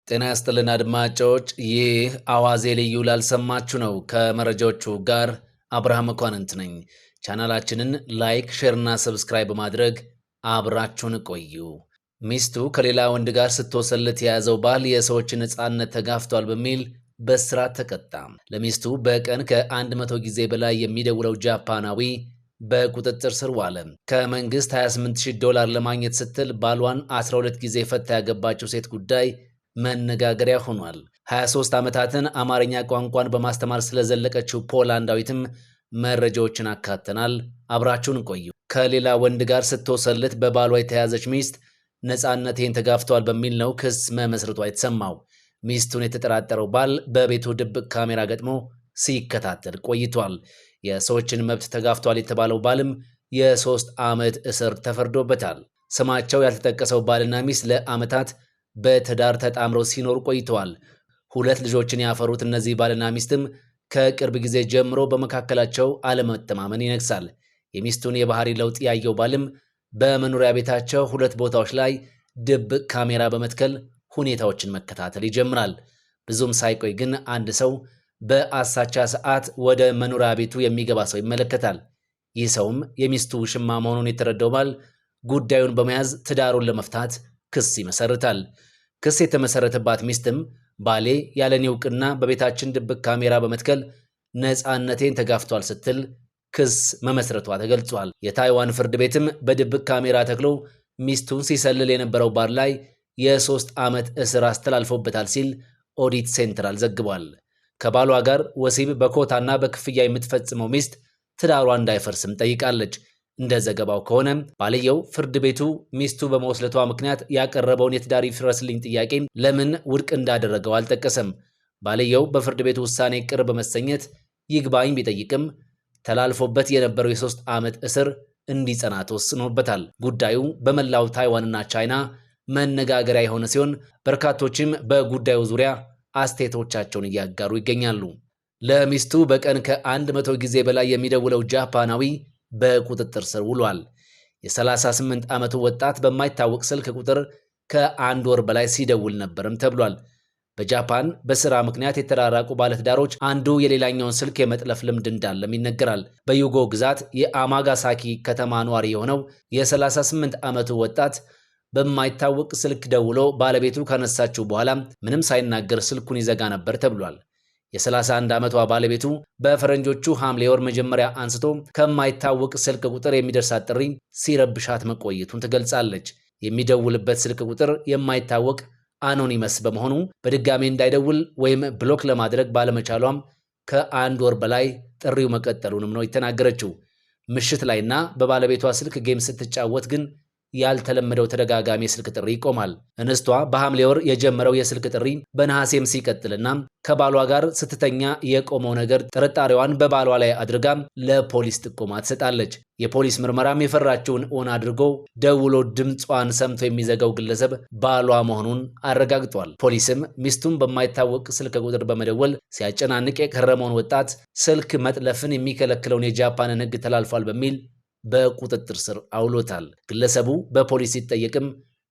ጤና ያስጥልን አድማጮች፣ ይህ አዋዜ ልዩ ላልሰማችሁ ነው። ከመረጃዎቹ ጋር አብርሃም መኳንንት ነኝ። ቻናላችንን ላይክ፣ ሼር እና ሰብስክራይብ በማድረግ አብራችሁን ቆዩ። ሚስቱ ከሌላ ወንድ ጋር ስትወሰልት የያዘው ባል የሰዎችን ነፃነት ተጋፍቷል በሚል በእስራት ተቀጣ። ለሚስቱ በቀን ከ100 ጊዜ በላይ የሚደውለው ጃፓናዊ በቁጥጥር ስር ዋለ። ከመንግስት $28,000 ለማግኘት ስትል ባሏን 12 ጊዜ ፈታ ያገባችው ሴት ጉዳይ መነጋገሪያ ሆኗል። 23 ዓመታትን አማርኛ ቋንቋን በማስተማር ስለዘለቀችው ፖላንዳዊትም መረጃዎችን አካተናል። አብራችሁን ቆዩ። ከሌላ ወንድ ጋር ስትወሰልት በባሏ የተያዘች ሚስት ነፃነቴን ተጋፍቷል በሚል ነው ክስ መመስረቷ የተሰማው። ሚስቱን የተጠራጠረው ባል በቤቱ ድብቅ ካሜራ ገጥሞ ሲከታተል ቆይቷል። የሰዎችን መብት ተጋፍቷል የተባለው ባልም የ3 ዓመት እስር ተፈርዶበታል። ስማቸው ያልተጠቀሰው ባልና ሚስት ለዓመታት በትዳር ተጣምረው ሲኖሩ ቆይተዋል። 2 ልጆችን ያፈሩት እነዚህ ባልና ሚስትም ከቅርብ ጊዜ ጀምሮ በመካከላቸው አለመተማመን ይነግሳል። የሚስቱን የባህሪ ለውጥ ያየው ባልም በመኖሪያ ቤታቸው 2 ቦታዎች ላይ ድብቅ ካሜራ በመትከል ሁኔታዎችን መከታተል ይጀምራል። ብዙም ሳይቆይ ግን አንድ ሰው በአሳቻ ሰዓት ወደ መኖሪያ ቤቱ የሚገባ ሰው ይመለከታል። ይህ ሰውም የሚስቱ ውሽማ መሆኑን የተረዳው ባል ጉዳዩን በመያዝ ትዳሩን ለመፍታት ክስ ይመሰርታል። ክስ የተመሰረተባት ሚስትም ባሌ ያለኔ እውቅና በቤታችን ድብቅ ካሜራ በመትከል ነፃነቴን ተጋፍቷል ስትል ክስ መመስረቷ ተገልጿል። የታይዋን ፍርድ ቤትም በድብቅ ካሜራ ተክሎ ሚስቱን ሲሰልል የነበረው ባል ላይ የ3 ዓመት እስር አስተላልፎበታል ሲል ኦዲት ሴንትራል ዘግቧል። ከባሏ ጋር ወሲብ በኮታና በክፍያ የምትፈጽመው ሚስት ትዳሯ እንዳይፈርስም ጠይቃለች። እንደ ዘገባው ከሆነ ባልየው ፍርድ ቤቱ ሚስቱ በመወስለቷ ምክንያት ያቀረበውን የትዳር ይፍረስልኝ ጥያቄ ለምን ውድቅ እንዳደረገው አልጠቀሰም። ባልየው በፍርድ ቤቱ ውሳኔ ቅር በመሰኘት ይግባኝ ቢጠይቅም ተላልፎበት የነበረው የ3 ዓመት እስር እንዲጸና ተወስኖበታል። ጉዳዩ በመላው ታይዋንና ቻይና መነጋገሪያ የሆነ ሲሆን በርካቶችም በጉዳዩ ዙሪያ አስተያየቶቻቸውን እያጋሩ ይገኛሉ። ለሚስቱ በቀን ከ100 ጊዜ በላይ የሚደውለው ጃፓናዊ በቁጥጥር ስር ውሏል። የ38 ዓመቱ ወጣት በማይታወቅ ስልክ ቁጥር ከ1 ወር በላይ ሲደውል ነበርም ተብሏል። በጃፓን በሥራ ምክንያት የተራራቁ ባለትዳሮች አንዱ የሌላኛውን ስልክ የመጥለፍ ልምድ እንዳለም ይነገራል። በዩጎ ግዛት የአማጋሳኪ ከተማ ኗሪ የሆነው የ38 ዓመቱ ወጣት በማይታወቅ ስልክ ደውሎ ባለቤቱ ካነሳችው በኋላ ምንም ሳይናገር ስልኩን ይዘጋ ነበር ተብሏል። የ31 ዓመቷ ባለቤቱ በፈረንጆቹ ሐምሌ ወር መጀመሪያ አንስቶ ከማይታወቅ ስልክ ቁጥር የሚደርሳት ጥሪ ሲረብሻት መቆየቱን ትገልጻለች። የሚደውልበት ስልክ ቁጥር የማይታወቅ አኖኒመስ በመሆኑ በድጋሚ እንዳይደውል ወይም ብሎክ ለማድረግ ባለመቻሏም ከ1 ወር በላይ ጥሪው መቀጠሉንም ነው የተናገረችው። ምሽት ላይና በባለቤቷ ስልክ ጌም ስትጫወት ግን ያልተለመደው ተደጋጋሚ የስልክ ጥሪ ይቆማል። እንስቷ በሐምሌ ወር የጀመረው የስልክ ጥሪ በነሐሴም ሲቀጥልና ከባሏ ጋር ስትተኛ የቆመው ነገር ጥርጣሬዋን በባሏ ላይ አድርጋ ለፖሊስ ጥቆማ ትሰጣለች። የፖሊስ ምርመራም የፈራችውን ኦን አድርጎ ደውሎ ድምጿን ሰምቶ የሚዘጋው ግለሰብ ባሏ መሆኑን አረጋግጧል። ፖሊስም ሚስቱን በማይታወቅ ስልክ ቁጥር በመደወል ሲያጨናንቅ የከረመውን ወጣት ስልክ መጥለፍን የሚከለክለውን የጃፓንን ሕግ ተላልፏል በሚል በቁጥጥር ስር አውሎታል። ግለሰቡ በፖሊስ ሲጠየቅም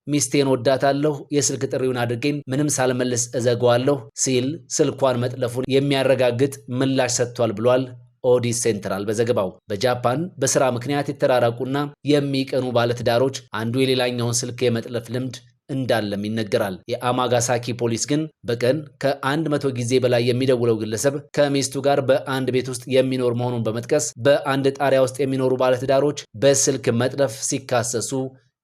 ሚስቴን ወዳታለሁ፣ የስልክ ጥሪውን አድርጌም ምንም ሳልመልስ እዘጋዋለሁ ሲል ስልኳን መጥለፉን የሚያረጋግጥ ምላሽ ሰጥቷል ብሏል ኦዲት ሴንትራል በዘገባው። በጃፓን በሥራ ምክንያት የተራራቁና የሚቀኑ ባለትዳሮች አንዱ የሌላኛውን ስልክ የመጥለፍ ልምድ እንዳለም ይነገራል። የአማጋሳኪ ፖሊስ ግን በቀን ከ100 ጊዜ በላይ የሚደውለው ግለሰብ ከሚስቱ ጋር በአንድ ቤት ውስጥ የሚኖር መሆኑን በመጥቀስ በአንድ ጣሪያ ውስጥ የሚኖሩ ባለትዳሮች በስልክ መጥለፍ ሲካሰሱ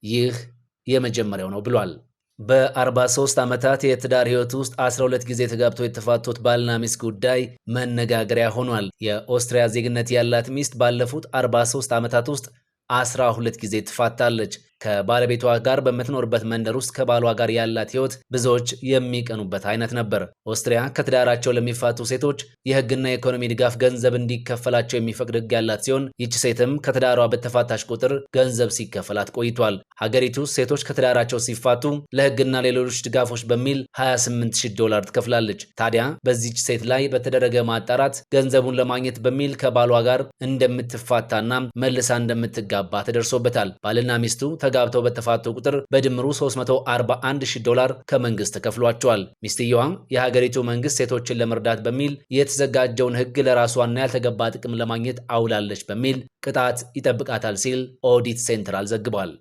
ይህ የመጀመሪያው ነው ብሏል። በ43 ዓመታት የትዳር ሕይወት ውስጥ 12 ጊዜ ተጋብተው የተፋቱት ባልና ሚስት ጉዳይ መነጋገሪያ ሆኗል። የኦስትሪያ ዜግነት ያላት ሚስት ባለፉት 43 ዓመታት ውስጥ 12 ጊዜ ትፋታለች። ከባለቤቷ ጋር በምትኖርበት መንደር ውስጥ ከባሏ ጋር ያላት ሕይወት ብዙዎች የሚቀኑበት አይነት ነበር። ኦስትሪያ ከትዳራቸው ለሚፋቱ ሴቶች የሕግና የኢኮኖሚ ድጋፍ ገንዘብ እንዲከፈላቸው የሚፈቅድ ሕግ ያላት ሲሆን ይህች ሴትም ከትዳሯ በተፋታች ቁጥር ገንዘብ ሲከፈላት ቆይቷል። ሀገሪቱ ሴቶች ከትዳራቸው ሲፋቱ ለሕግና ሌሎች ድጋፎች በሚል $28,000 ትከፍላለች። ታዲያ በዚህች ሴት ላይ በተደረገ ማጣራት ገንዘቡን ለማግኘት በሚል ከባሏ ጋር እንደምትፋታና መልሳ እንደምትጋባ ተደርሶበታል። ባልና ሚስቱ ተጋብተው በተፋቱ ቁጥር በድምሩ $341,000 ከመንግስት ተከፍሏቸዋል። ሚስትየዋም የሀገሪቱ መንግስት ሴቶችን ለመርዳት በሚል የተዘጋጀውን ሕግ ለራሷና ያልተገባ ጥቅም ለማግኘት አውላለች በሚል ቅጣት ይጠብቃታል ሲል ኦዲት ሴንትራል ዘግቧል።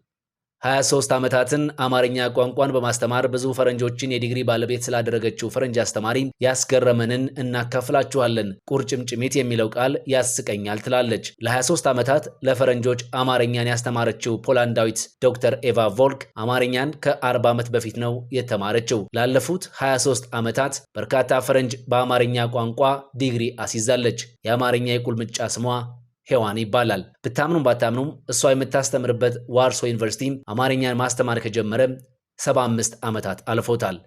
23 ዓመታትን አማርኛ ቋንቋን በማስተማር ብዙ ፈረንጆችን የዲግሪ ባለቤት ስላደረገችው ፈረንጅ አስተማሪ ያስገረመንን እናካፍላችኋለን። ቁርጭምጭሚት የሚለው ቃል ያስቀኛል ትላለች። ለ23 ዓመታት ለፈረንጆች አማርኛን ያስተማረችው ፖላንዳዊት ዶክተር ኤቫ ቮልክ አማርኛን ከ40 ዓመት በፊት ነው የተማረችው። ላለፉት 23 ዓመታት በርካታ ፈረንጅ በአማርኛ ቋንቋ ዲግሪ አስይዛለች። የአማርኛ የቁልምጫ ስሟ ሔዋን ይባላል። ብታምኑም ባታምኑም እሷ የምታስተምርበት ዋርሶ ዩኒቨርሲቲ አማርኛን ማስተማር ከጀመረ 75 ዓመታት አልፎታል።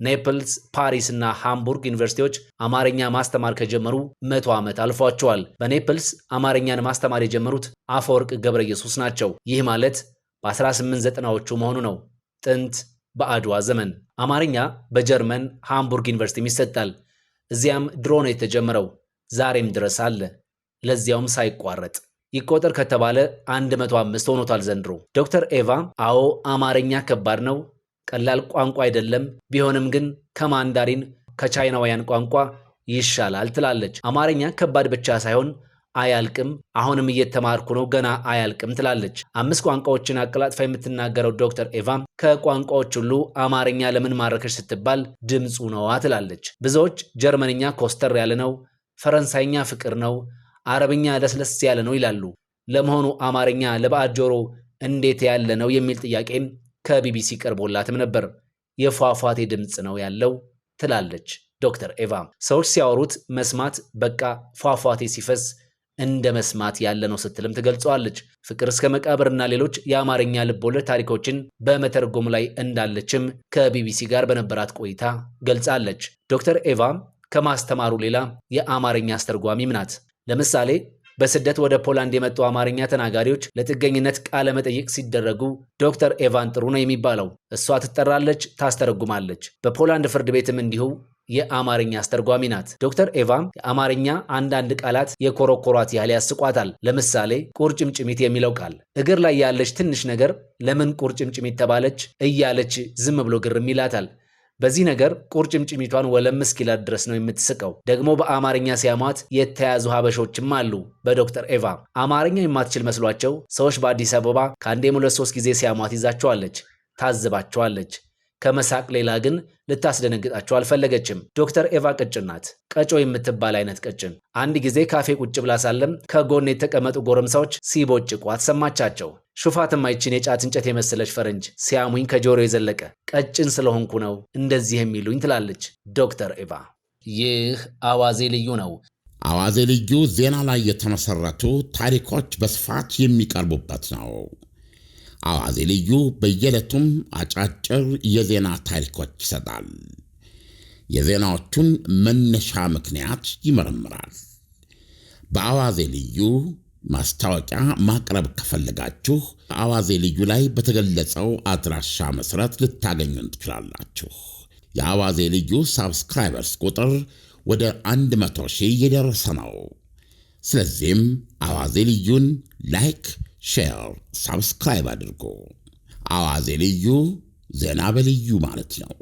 ኔፕልስ፣ ፓሪስ እና ሃምቡርግ ዩኒቨርሲቲዎች አማርኛ ማስተማር ከጀመሩ 100 ዓመት አልፏቸዋል። በኔፕልስ አማርኛን ማስተማር የጀመሩት አፈወርቅ ገብረ ኢየሱስ ናቸው። ይህ ማለት በ1890ዎቹ መሆኑ ነው። ጥንት በአድዋ ዘመን አማርኛ በጀርመን ሃምቡርግ ዩኒቨርሲቲም ይሰጣል። እዚያም ድሮ ነው የተጀመረው፣ ዛሬም ድረስ አለ። ለዚያውም ሳይቋረጥ ይቆጠር ከተባለ 105 ሆኖታል ዘንድሮ። ዶክተር ኤቫ አዎ አማርኛ ከባድ ነው፣ ቀላል ቋንቋ አይደለም፣ ቢሆንም ግን ከማንዳሪን ከቻይናውያን ቋንቋ ይሻላል ትላለች። አማርኛ ከባድ ብቻ ሳይሆን አያልቅም፣ አሁንም እየተማርኩ ነው፣ ገና አያልቅም ትላለች። 5 ቋንቋዎችን አቀላጥፋ የምትናገረው ዶክተር ኤቫ ከቋንቋዎች ሁሉ አማርኛ ለምን ማረከሽ ስትባል ድምፁ ነዋ ትላለች። ብዙዎች ጀርመንኛ ኮስተር ያለ ነው፣ ፈረንሳይኛ ፍቅር ነው፣ አረብኛ ለስለስ ያለ ነው ይላሉ። ለመሆኑ አማርኛ ለባዕድ ጆሮ እንዴት ያለ ነው የሚል ጥያቄም ከቢቢሲ ቀርቦላትም ነበር። የፏፏቴ ድምፅ ነው ያለው ትላለች ዶክተር ኤቫ። ሰዎች ሲያወሩት መስማት በቃ ፏፏቴ ሲፈስ እንደ መስማት ያለ ነው ስትልም ትገልጸዋለች። ፍቅር እስከ መቃብርና ሌሎች የአማርኛ ልቦለድ ታሪኮችን በመተርጎም ላይ እንዳለችም ከቢቢሲ ጋር በነበራት ቆይታ ገልጻለች። ዶክተር ኤቫ ከማስተማሩ ሌላ የአማርኛ አስተርጓሚም ናት። ለምሳሌ በስደት ወደ ፖላንድ የመጡ አማርኛ ተናጋሪዎች ለጥገኝነት ቃለ መጠይቅ ሲደረጉ ዶክተር ኤቫን ጥሩ ነው የሚባለው። እሷ ትጠራለች፣ ታስተረጉማለች። በፖላንድ ፍርድ ቤትም እንዲሁ የአማርኛ አስተርጓሚ ናት። ዶክተር ኤቫ የአማርኛ አንዳንድ ቃላት የኮረኮሯት ያህል ያስቋታል። ለምሳሌ ቁርጭምጭሚት የሚለው ቃል እግር ላይ ያለች ትንሽ ነገር ለምን ቁርጭምጭሚት ተባለች እያለች ዝም ብሎ ግርም ይላታል። በዚህ ነገር ቁርጭምጭሚቷን ወለም እስኪላት ድረስ ነው የምትስቀው። ደግሞ በአማርኛ ሲያሟት የተያዙ ሀበሾችም አሉ። በዶክተር ኤቫ አማርኛ የማትችል መስሏቸው ሰዎች በአዲስ አበባ ከአንዴም 2-3 ጊዜ ሲያሟት ይዛቸዋለች፣ ታዝባቸዋለች። ከመሳቅ ሌላ ግን ልታስደነግጣቸው አልፈለገችም። ዶክተር ኤቫ ቀጭን ናት፣ ቀጮ የምትባል አይነት ቀጭን። አንድ ጊዜ ካፌ ቁጭ ብላ ሳለም ከጎን የተቀመጡ ጎረምሳዎች ሲቦጭቋት ሰማቻቸው። ሹፋትም አይችን የጫት እንጨት የመሰለች ፈረንጅ ሲያሙኝ ከጆሮ የዘለቀ ቀጭን ስለሆንኩ ነው እንደዚህ የሚሉኝ ትላለች ዶክተር ኤቫ። ይህ አዋዜ ልዩ ነው። አዋዜ ልዩ ዜና ላይ የተመሰረቱ ታሪኮች በስፋት የሚቀርቡበት ነው። አዋዜ ልዩ በየዕለቱም አጫጭር የዜና ታሪኮች ይሰጣል። የዜናዎቹን መነሻ ምክንያት ይመረምራል። በአዋዜ ልዩ ማስታወቂያ ማቅረብ ከፈለጋችሁ አዋዜ ልዩ ላይ በተገለጸው አድራሻ መሠረት ልታገኙን ትችላላችሁ። የአዋዜ ልዩ ሳብስክራይበርስ ቁጥር ወደ 100,000 እየደረሰ ነው። ስለዚህም አዋዜ ልዩን ላይክ፣ ሼር፣ ሳብስክራይብ አድርጎ አዋዜ ልዩ ዜና በልዩ ማለት ነው።